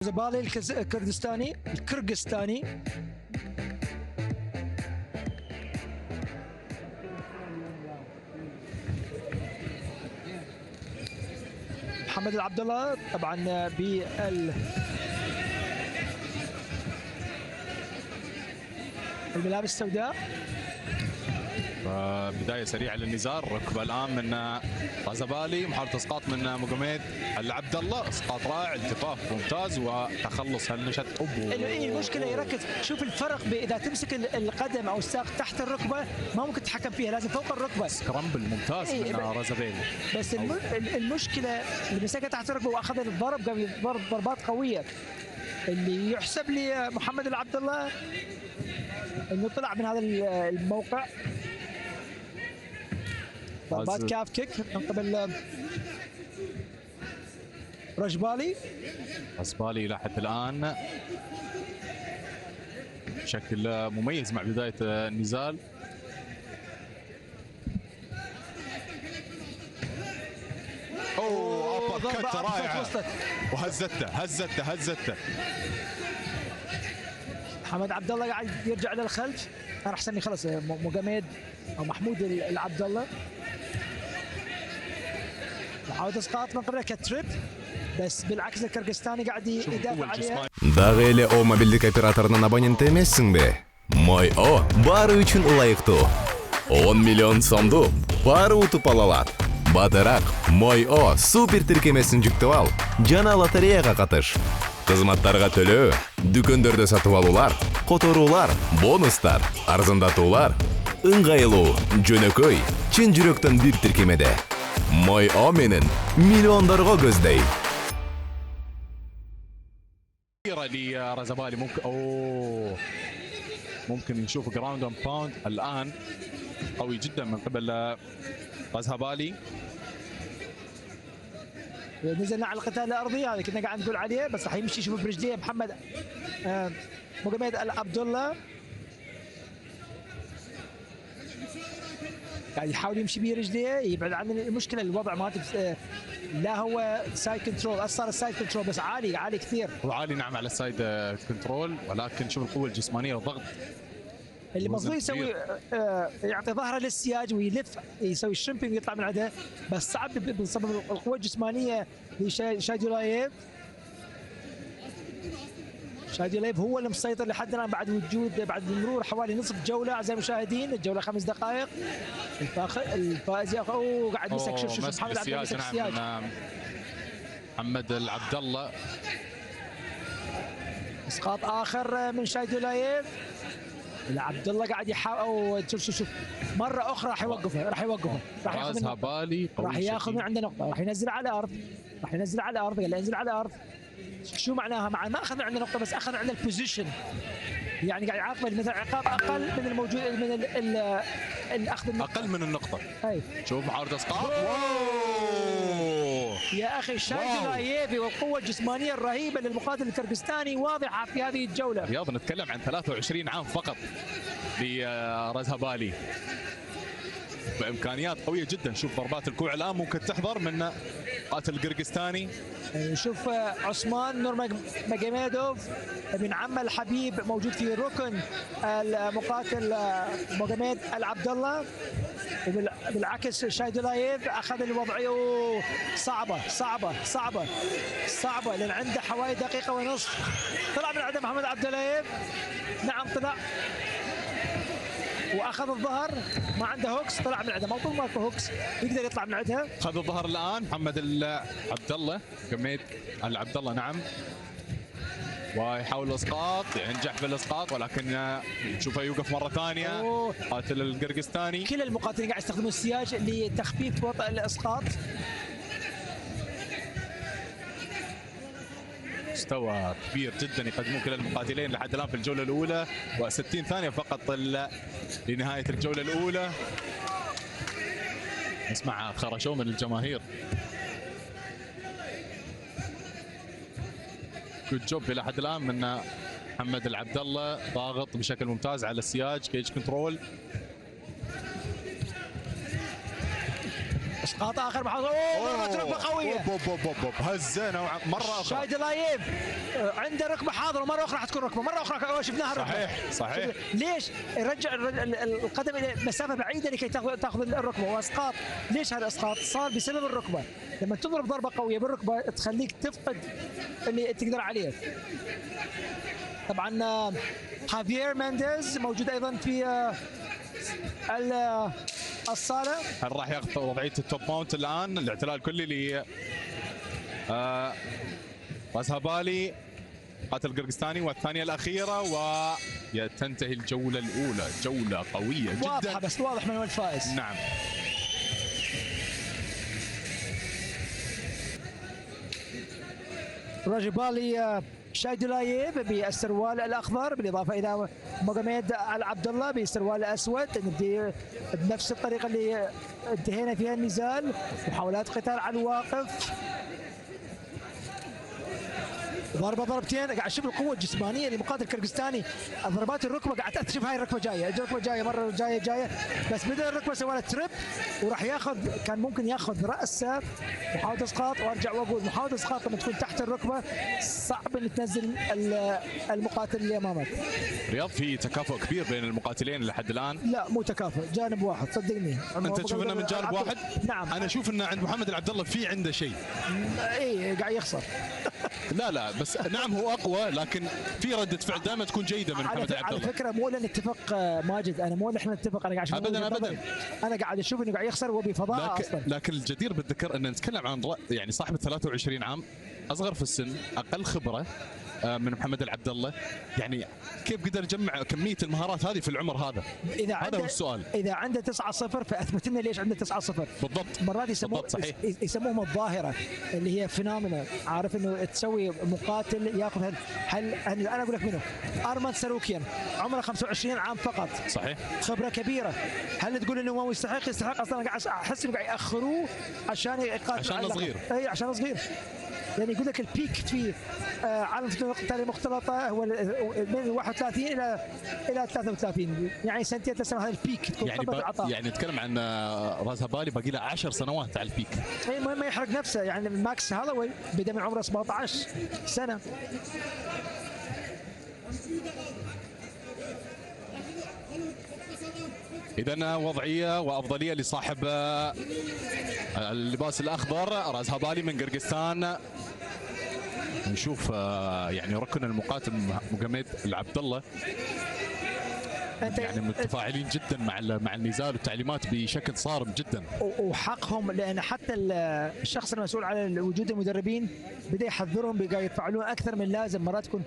زبالي الكردستاني الكرغستاني محمد العبد الله طبعا بالملابس السوداء. بدايه سريعه للنزال. ركبه الان من غزبالي، محاوله اسقاط من مقوميد العبد الله، اسقاط رائع، التفاف ممتاز وتخلص هالنشط. المشكله يركز، شوف الفرق اذا تمسك القدم او الساق تحت الركبه ما ممكن تتحكم فيها، لازم فوق الركبه. سكرامبل ممتاز من غزبالي. بس المشكله اللي مسكها تحت الركبه واخذ الضرب، ضرب ضربات قويه. اللي يحسب لي محمد العبد الله انه طلع من هذا الموقع. ضربات كاف كيك من قبل رجبالي. غزبالي الى حد الان بشكل مميز مع بدايه النزال. اوه ابركت رائعه وهزته. محمد عبد الله قاعد يرجع للخلف. انا احسن لي خلص مقاميد او محمود العبد الله. محاولة اسقاط من قبل كتريب، بس بالعكس الكرغستاني قاعد يدافع عليها. Дагы эле О мобилдик операторунун абоненти эмессиңби? Мой О баары үчүн ылайыктуу. 10 миллион сомду баары утуп ала алат. Батыраак Мой О супер тиркемесин жүктөп ал жана лотереяга катыш. Кызматтарга төлөө, дүкөндөрдө сатып алуулар, которуулар, бонустар, арзандатуулар, ыңгайлуу, жөнөкөй, чын жүрөктөн бир тиркемеде. Мой О менен миллиондорго көздөй. لرزبالي ممكن نشوف جراوند اند باوند الان قوي جدا من قبل غزبالي. نزلنا على القتال الارضي، هذا كنا قاعد نقول عليه، بس راح يمشي يشوف برجليه محمد مقاميد العبد الله. قاعد يحاول يمشي برجليه يبعد عن المشكله. الوضع ما لا هو سايد كنترول، صار السايد كنترول بس عالي كثير. وعالي نعم على السايد كنترول، ولكن شوف القوه الجسمانيه والضغط اللي المفروض يسوي يعطي ظهره للسياج ويلف يسوي الشمبينج ويطلع من عنده، بس صعب بسبب القوه الجسمانيه لشاديولايف. شاديولايف هو اللي مسيطر لحد الان بعد مرور حوالي نصف جوله. اعزائي المشاهدين الجوله 5 دقائق. الفائز قاعد يمسك. شوف محمد عبد الله يمسك السياج. محمد العبد الله. اسقاط اخر من شاديولايف. العبد الله قاعد يحاول. شوف مره اخرى راح يوقفه راح ياخذ من عنده نقطه، راح ينزل على الارض. قال له انزل على الارض. شو معناها؟ مع ما اخذ من عنده نقطه بس اخذ من عنده البوزيشن، يعني قاعد يعاقبه مثلا عقاب اقل من الموجود من الاخذ النقطه، اقل من النقطه. اي شوف محاوله اسقاط. يا اخي شاديولايف والقوه الجسمانيه الرهيبه للمقاتل الكرغستاني واضحه في هذه الجوله. رياض نتكلم عن 23 عام فقط لرزبالي، بامكانيات قويه جدا. شوف ضربات الكوع الان ممكن تحضر من قاتل القرقستاني. شوف عثمان نورماجوميدوف ابن عم الحبيب موجود في ركن المقاتل مقاميد العبد الله. بالعكس شاديولايف اخذ الوضعيه صعبه لان عنده حوالي دقيقه ونصف. طلع من عنده محمد عبد الله. نعم طلع واخذ الظهر، ما عنده هوكس. طلع من عنده، ما طول ماكو هوكس يقدر يطلع من عندها. اخذ الظهر الان محمد العبد الله، قميد العبد الله نعم، ويحاول الاسقاط، ينجح بالاسقاط ولكن نشوفه يوقف مره ثانيه. قاتل القرقستاني. كل المقاتلين قاعد يستخدمون السياج لتخفيف وطأ الاسقاط. مستوى كبير جدا يقدمون كلا المقاتلين لحد الان في الجوله الاولى، و60 ثانيه فقط لنهايه الجوله الاولى. نسمع خرشوا من الجماهير. جود جوب الى حد الان من محمد العبد الله، ضاغط بشكل ممتاز على السياج، كيج كنترول. اسقاط اخر محاولة. ضربة ركبة قوية. هزه مرة اخرى. شايد لايف عنده ركبة حاضرة، مرة اخرى حتكون ركبة، مرة اخرى شفناها ركبة. صحيح. ليش يرجع القدم الى مسافة بعيدة لكي تاخذ الركبة واسقاط؟ ليش هذا الاسقاط؟ صار بسبب الركبة. لما تضرب ضربة قوية بالركبة تخليك تفقد اللي تقدر عليه. طبعا خافير مينديز موجود ايضا في الصالة. هل راح ياخذ وضعية التوب ماونت الان؟ الاعتلاء الكلي ل رازهبالي قاتل قرقستاني، والثانية الأخيرة وتنتهي الجولة الأولى. جولة قوية جدا واضحة، بس واضح من هو الفائز. نعم. رازهبالي شايدولايف بالسروال الاخضر، بالاضافه الى مغمد العبد الله بالسروال الاسود. نبدي بنفس الطريقه اللي انتهينا فيها النزال، محاولات قتال على الواقف، ضربه ضربتين. قاعد اشوف القوه الجسمانيه لمقاتل كرغستاني، ضربات الركبه قاعد اشوف هاي الركبه جايه، الركبه جايه مره جايه، بس بدا الركبه سوى له تريب وراح ياخذ، كان ممكن ياخذ راسه. محاوله اسقاط، وارجع واقول محاوله اسقاط لما تكون تحت الركبه صعب ان تنزل المقاتل اللي امامك. رياض، في تكافؤ كبير بين المقاتلين لحد الان. لا مو تكافؤ، جانب واحد صدقني. انت تشوف انه من جانب واحد؟ نعم. انا اشوف انه عند محمد العبد الله في عنده شيء. اي قاعد يخسر. لا بس نعم هو اقوى، لكن في رده فعل دائما تكون جيده من محمد العبد الله. على فكره مو لنا نتفق ماجد، انا مو احنا نتفق، انا قاعد اشوف ابدا. انا قاعد اشوف انه قاعد يخسر وهو بفضاء اصلا. لكن الجدير بالذكر ان نتكلم عن يعني صاحب 23 عام، اصغر في السن، اقل خبره من محمد العبد الله. يعني كيف قدر يجمع كميه المهارات هذه في العمر هذا؟ هذا هو السؤال. اذا عنده 9-0 فاثبت لنا ليش عنده 9-0 بالضبط. مرات يسموهم الظاهره اللي هي فينومينا. عارف انه تسوي مقاتل ياخذ هل انا اقول لك منه؟ ارمان ساروكيان عمره 25 عام فقط. صحيح. خبره كبيره. هل تقول انه ما يستحق اصلا؟ قاعد احس انه قاعد ياخروه عشان يقاتل، عشان صغير. اي عشان صغير. يعني يقول لك البيك في عالم القتال المختلطه هو من 31 الى 33، يعني سنتين 3 سنوات. هذا البيك يعني نتكلم عن رازهبالي باقي له 10 سنوات على البيك. اي ما يحرق نفسه. يعني ماكس هالوي بدا من عمره 17 سنه. إذا وضعية وأفضلية لصاحب اللباس الأخضر رازهبالي من قرقستان. نشوف يعني ركن المقاتل مغمد العبد الله يعني متفاعلين جدا مع النزال والتعليمات بشكل صارم جدا، وحقهم، لان حتى الشخص المسؤول على وجود المدربين بدا يحذرهم، بقى يتفاعلون اكثر من لازم. مرات تكون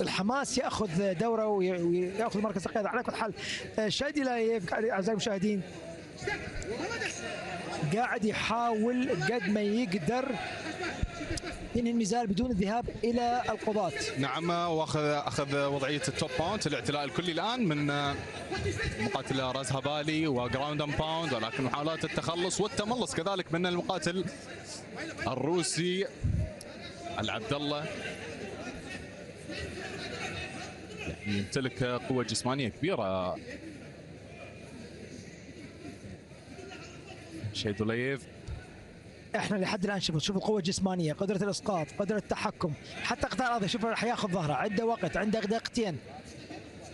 الحماس ياخذ دوره وياخذ مركز القياده. على كل حال شادي لايف اعزائي المشاهدين قاعد يحاول قد ما يقدر ينهي النزال بدون الذهاب الى القضاة. نعم، واخذ وضعيه التوب باونت، الاعتلاء الكلي الان من مقاتل رازهبالي وجراوند اند باوند، ولكن محاولات التخلص والتملص كذلك من المقاتل الروسي العبد الله. يعني يمتلك قوه جسمانيه كبيره شايدولايف. احنا لحد الان شوف القوه الجسمانيه، قدره الاسقاط، قدره التحكم، حتى قطار الارضي. شوف راح ياخذ ظهره، عنده وقت، عنده دقيقتين.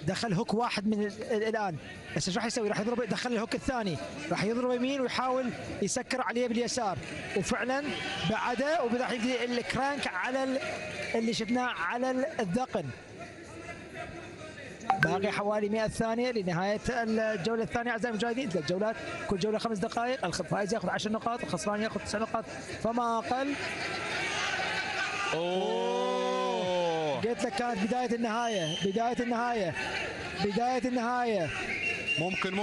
دخل هوك واحد من الان، بس ايش راح يسوي؟ راح يضرب، دخل الهوك الثاني، راح يضرب يمين ويحاول يسكر عليه باليسار، وفعلا بعده وراح يجي الكرانك على اللي شفناه على الذقن. باقي حوالي 100 ثانية لنهاية الجولة الثانية أعزائي المشاهدين. 3 جولات، كل جولة 5 دقائق، الفائز ياخذ 10 نقاط، الخسران ياخذ 9 نقاط فما أقل. قلت لك كانت بداية النهاية، بداية النهاية، بداية النهاية. ممكن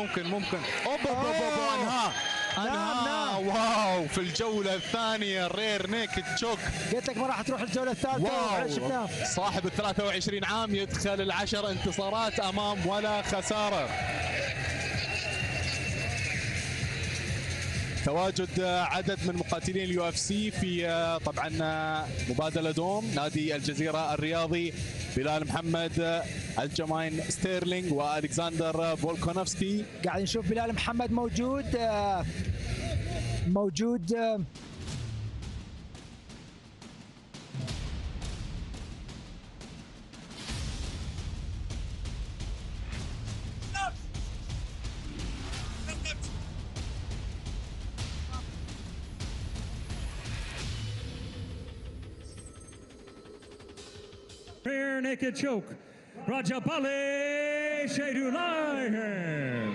انها واو في الجولة الثانية رير نيكد تشوك. قلت لك ما راح تروح الجولة الثالثة. شفناه صاحب ال 23 عام يدخل ال10 انتصارات امام ولا خسارة. تواجد عدد من مقاتلين اليو اف سي في طبعا مبادله دوم نادي الجزيره الرياضي. بلال محمد، الجماين ستيرلينج والكسندر فولكونوفسكي. قاعد نشوف بلال محمد موجود Rear naked choke. Rajapali Shedulai.